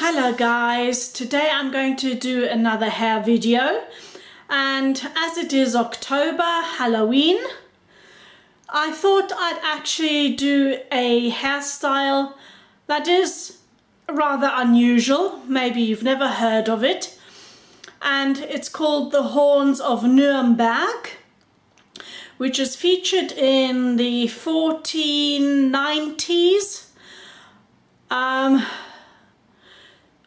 Hello guys, today I'm going to do another hair video, and as it is October, Halloween, I thought I'd actually do a hairstyle that is rather unusual. Maybe you've never heard of it, and it's called the Horns of Nuremberg, which is featured in the 1490s.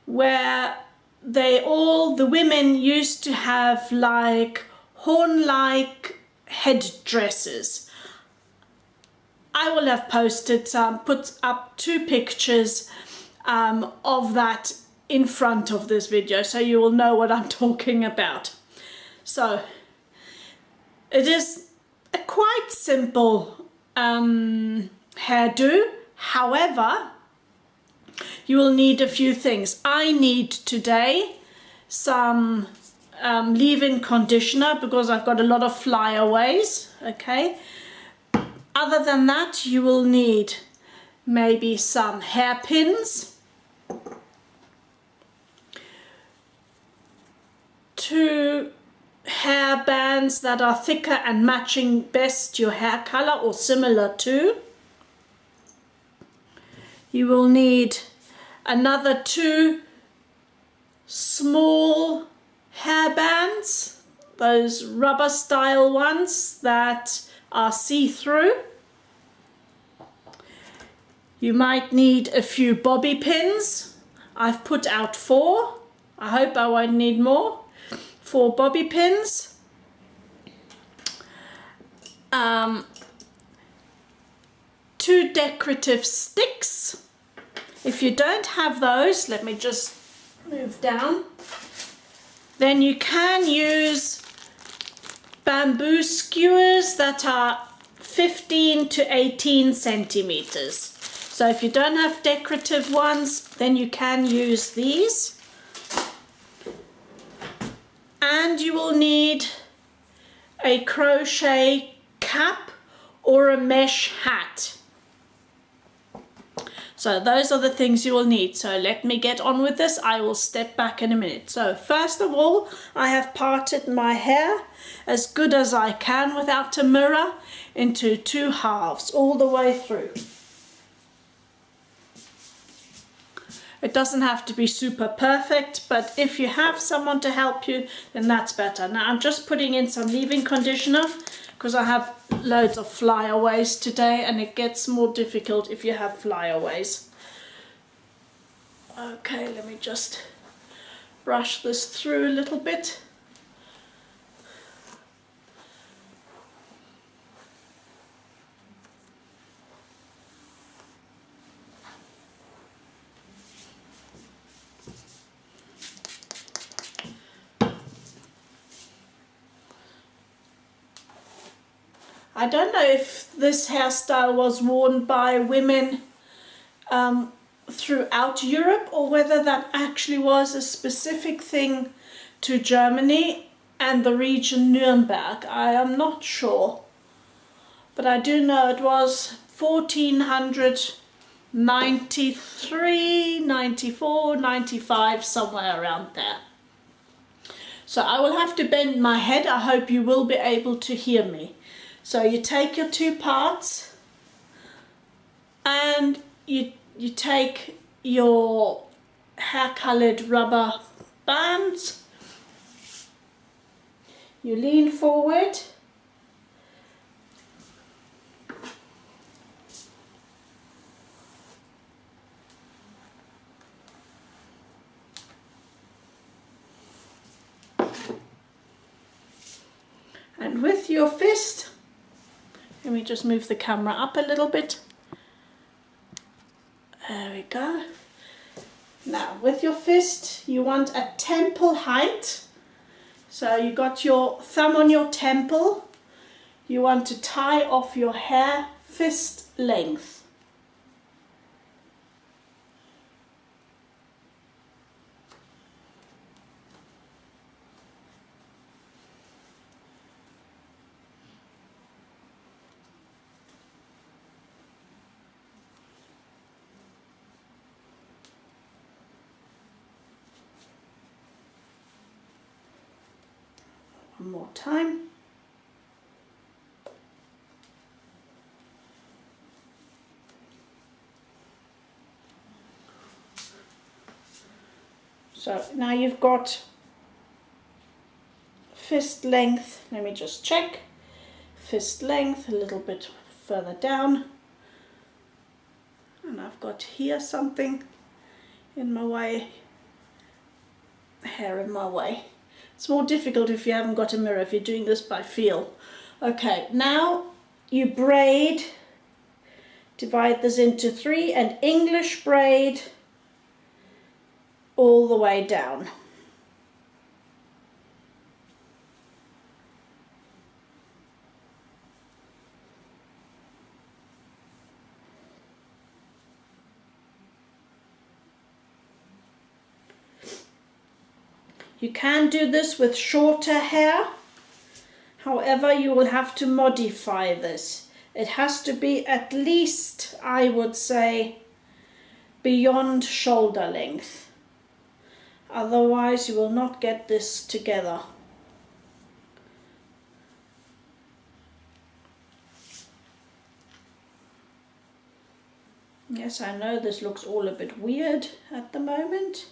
Where the women used to have like horn-like headdresses. I will have put up two pictures of that in front of this video, so you will know what I'm talking about. So it is a quite simple hairdo. However, you will need a few things. I need today some leave-in conditioner because I've got a lot of flyaways, okay? Other than that, you will need maybe some hairpins, two hair bands that are thicker and matching best your hair color or similar to. You will need another two small hair bands, those rubber style ones that are see-through. You might need a few bobby pins. I've put out 4. I hope I won't need more. 4 bobby pins. 2 decorative sticks. If you don't have those, let me just move down, then you can use bamboo skewers that are 15 to 18 centimeters. So if you don't have decorative ones, then you can use these. And you will need a crochet cap or a mesh hat. So those are the things you will need. So let me get on with this. I will step back in a minute. So first of all, I have parted my hair as good as I can without a mirror into 2 halves all the way through. It doesn't have to be super perfect, but if you have someone to help you, then that's better. Now I'm just putting in some leave-in conditioner because I have loads of flyaways today and it gets more difficult if you have flyaways. Okay, let me just brush this through a little bit. I don't know if this hairstyle was worn by women throughout Europe or whether that actually was a specific thing to Germany and the region Nuremberg. I am not sure, but I do know it was 1493, 94, 95, somewhere around there. So I will have to bend my head. I hope you will be able to hear me. So you take your 2 parts and you take your hair-colored rubber bands, you lean forward, and with your fist, let me just move the camera up a little bit. There we go. Now with your fist you want a temple height. So you got your thumb on your temple. You want to tie off your hair fist length. one more time. So now you've got fist length, let me just check, fist length a little bit further down, and I've got here something in my way, hair in my way. It's more difficult if you haven't got a mirror, if you're doing this by feel. Okay, now you braid, divide this into 3 and English braid all the way down. You can do this with shorter hair, however you will have to modify this. It has to be at least, I would say, beyond shoulder length. Otherwise you will not get this together. Yes, I know this looks all a bit weird at the moment.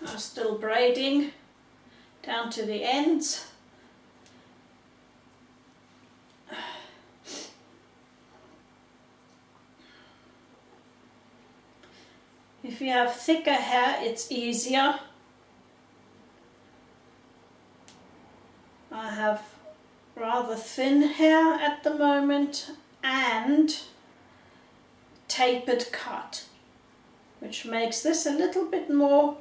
I'm still braiding down to the ends. If you have thicker hair, it's easier. I have rather thin hair at the moment and tapered cut, which makes this a little bit more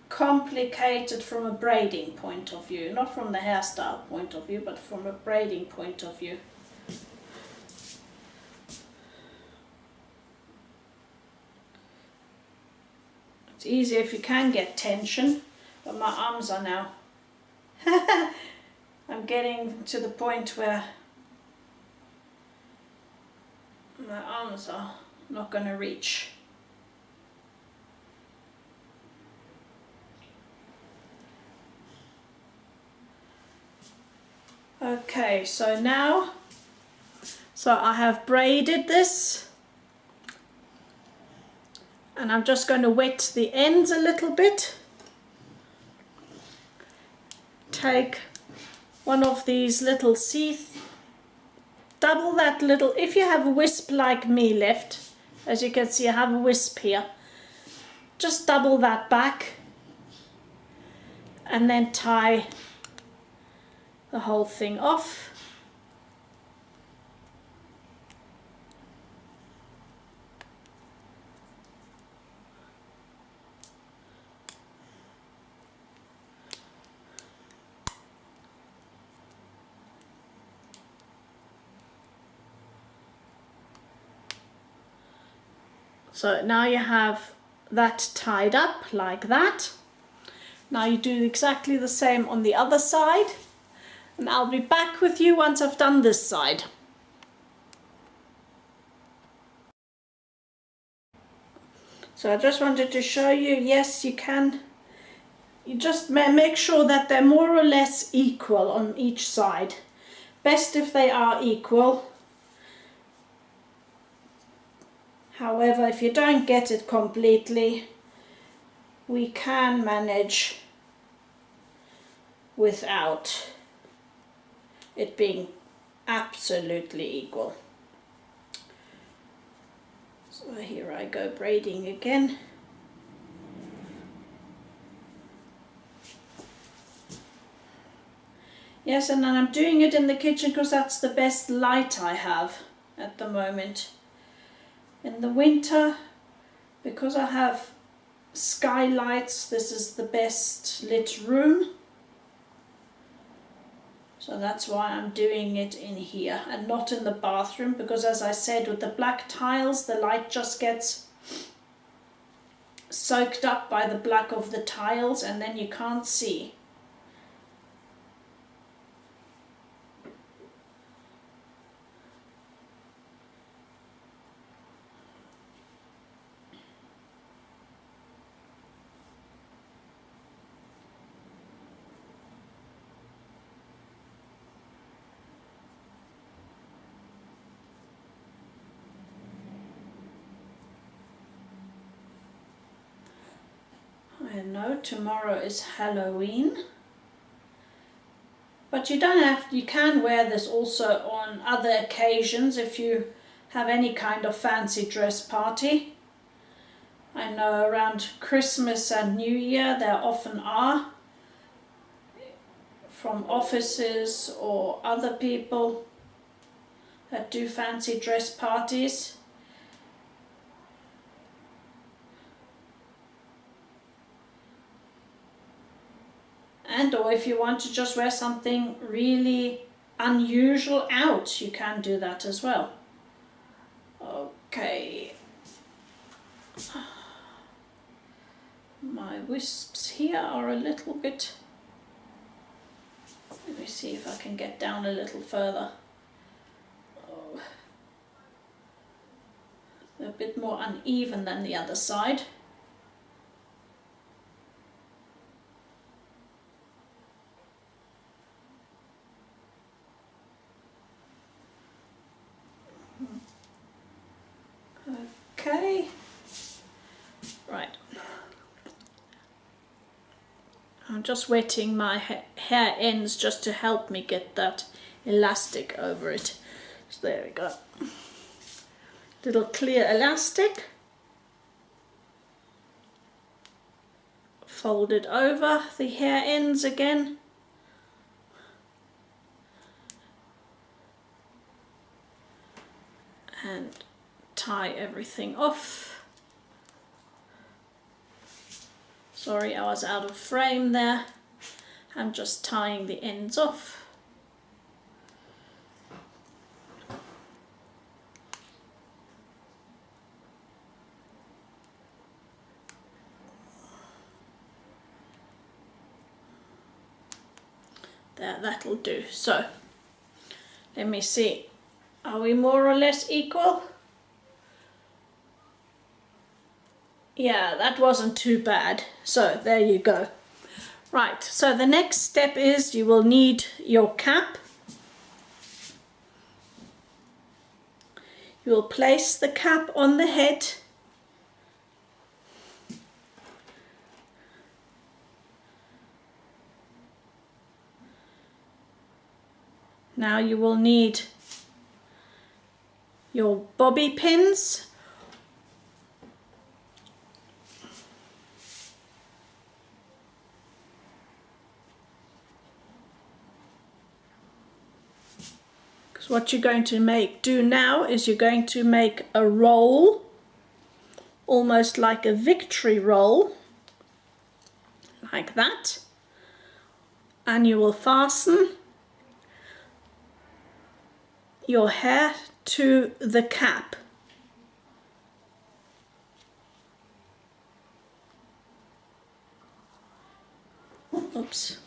complicated from a braiding point of view, not from the hairstyle point of view, but from a braiding point of view. It's easier if you can get tension, but my arms are now I'm getting to the point where my arms are not going to reach. Okay, so now, I have braided this, and I'm just going to wet the ends a little bit. Take one of these little double that little, if you have a wisp like me left, as you can see I have a wisp here, just double that back and then tie the whole thing off. So now you have that tied up like that. Now you do exactly the same on the other side, and I'll be back with you once I've done this side. So I just wanted to show you, yes, you can, you just make sure that they're more or less equal on each side. Best if they are equal. However, if you don't get it completely, we can manage without it being absolutely equal. So here I go braiding again. Yes, and then I'm doing it in the kitchen because that's the best light I have at the moment. In the winter, because I have skylights, this is the best lit room. So that's why I'm doing it in here and not in the bathroom, because as I said, with the black tiles, the light just gets soaked up by the black of the tiles and then you can't see. I know tomorrow is Halloween, but you don't have, you can wear this also on other occasions if you have any kind of fancy dress party. I know around Christmas and New Year there often are, from offices or other people that do fancy dress parties. And or if you want to just wear something really unusual out, you can do that as well. Okay. My wisps here are a little bit, let me see if I can get down a little further. Oh. They're a bit more uneven than the other side. Okay, right. I'm just wetting my hair ends just to help me get that elastic over it. So there we go. Little clear elastic. Fold it over the hair ends again. And tie everything off. Sorry, I was out of frame there. I'm just tying the ends off. There, that'll do. So, let me see. Are we more or less equal? Yeah, that wasn't too bad. So there you go. Right, so the next step is you will need your cap. You will place the cap on the head. Now you will need your bobby pins. Because what you're going to do now is you're going to make a roll, almost like a victory roll, like that. And you will fasten your hair to the cap. Oops.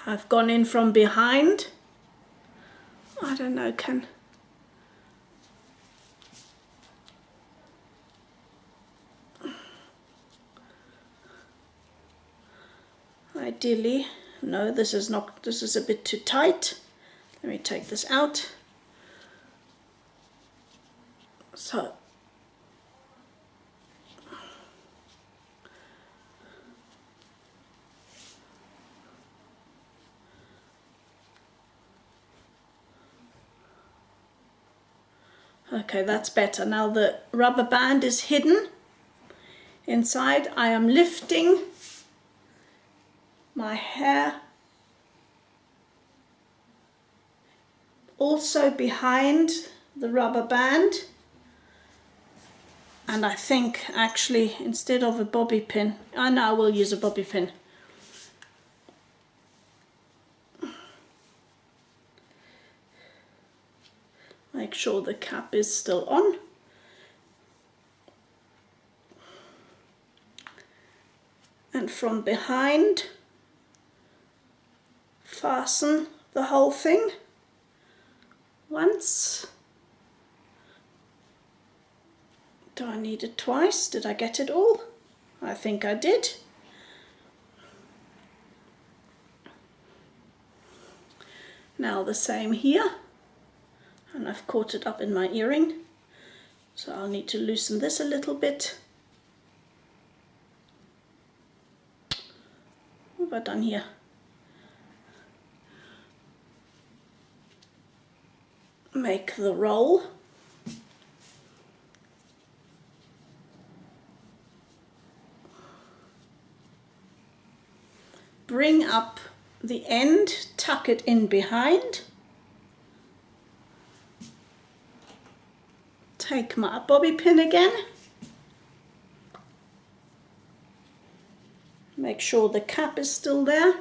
I've gone in from behind. I don't know, ideally no, this is not, this is a bit too tight. Let me take this out. So okay, that's better. Now the rubber band is hidden inside. I am lifting my hair also behind the rubber band, and I think actually instead of a bobby pin, I know I will use a bobby pin. Make sure the cap is still on. And from behind, fasten the whole thing once. Do I need it twice? Did I get it all? I think I did. Now the same here. And I've caught it up in my earring, so I'll need to loosen this a little bit. What have I done here? Make the roll. Bring up the end, tuck it in behind. Take my bobby pin again. Make sure the cap is still there.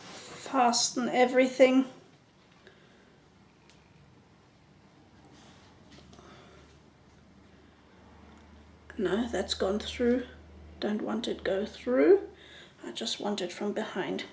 Fasten everything. No, that's gone through. Don't want it go through. I just want it from behind.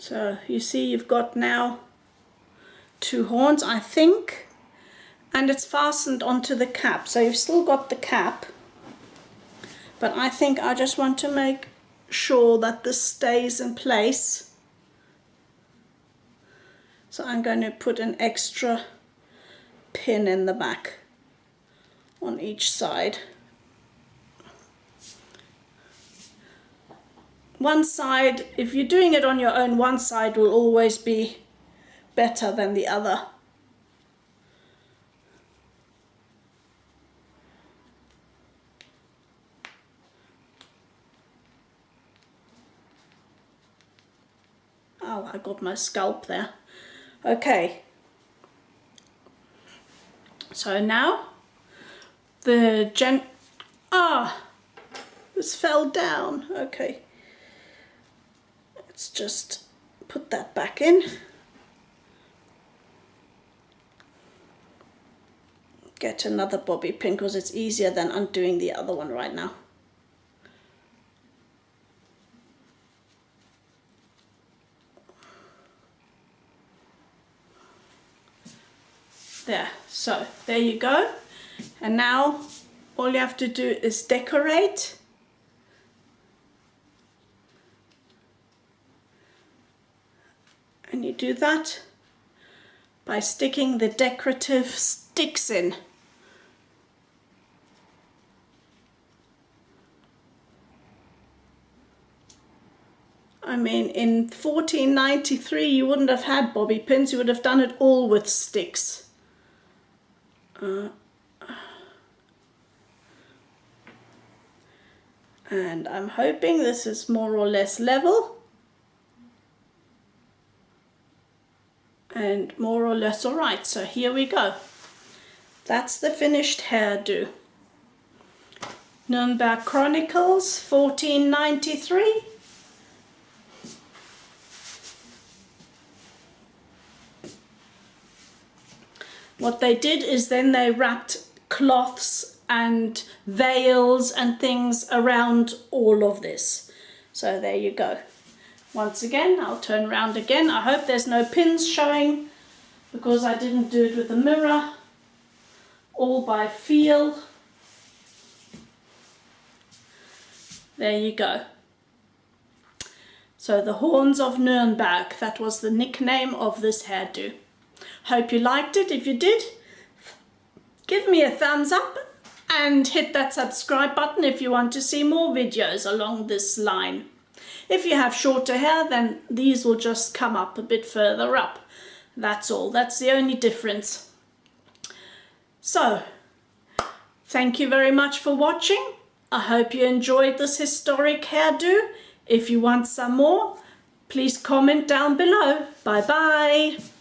So you see you've got now 2 horns, I think, and it's fastened onto the cap. So you've still got the cap, but I think I just want to make sure that this stays in place. So I'm going to put an extra pin in the back on each side. One side, if you're doing it on your own, one side will always be better than the other. Oh, I got my scalp there. Okay. So now the this fell down. Okay. Let's just put that back in. Get another bobby pin because it's easier than undoing the other one right now. There, so there you go. And now all you have to do is decorate. And you do that by sticking the decorative sticks in. I mean, in 1493 you wouldn't have had bobby pins, you would have done it all with sticks. And I'm hoping this is more or less level. And more or less alright, so here we go. That's the finished hairdo. Nuremberg Chronicles, 1493. What they did is then they wrapped cloths and veils and things around all of this. So there you go. Once again, I'll turn around again. I hope there's no pins showing because I didn't do it with a mirror. All by feel. There you go. So the Horns of Nuremberg, that was the nickname of this hairdo. Hope you liked it. If you did, give me a thumbs up and hit that subscribe button if you want to see more videos along this line. If you have shorter hair, then these will just come up a bit further up. That's all. That's the only difference. So, thank you very much for watching. I hope you enjoyed this historic hairdo. If you want some more, please comment down below. Bye bye.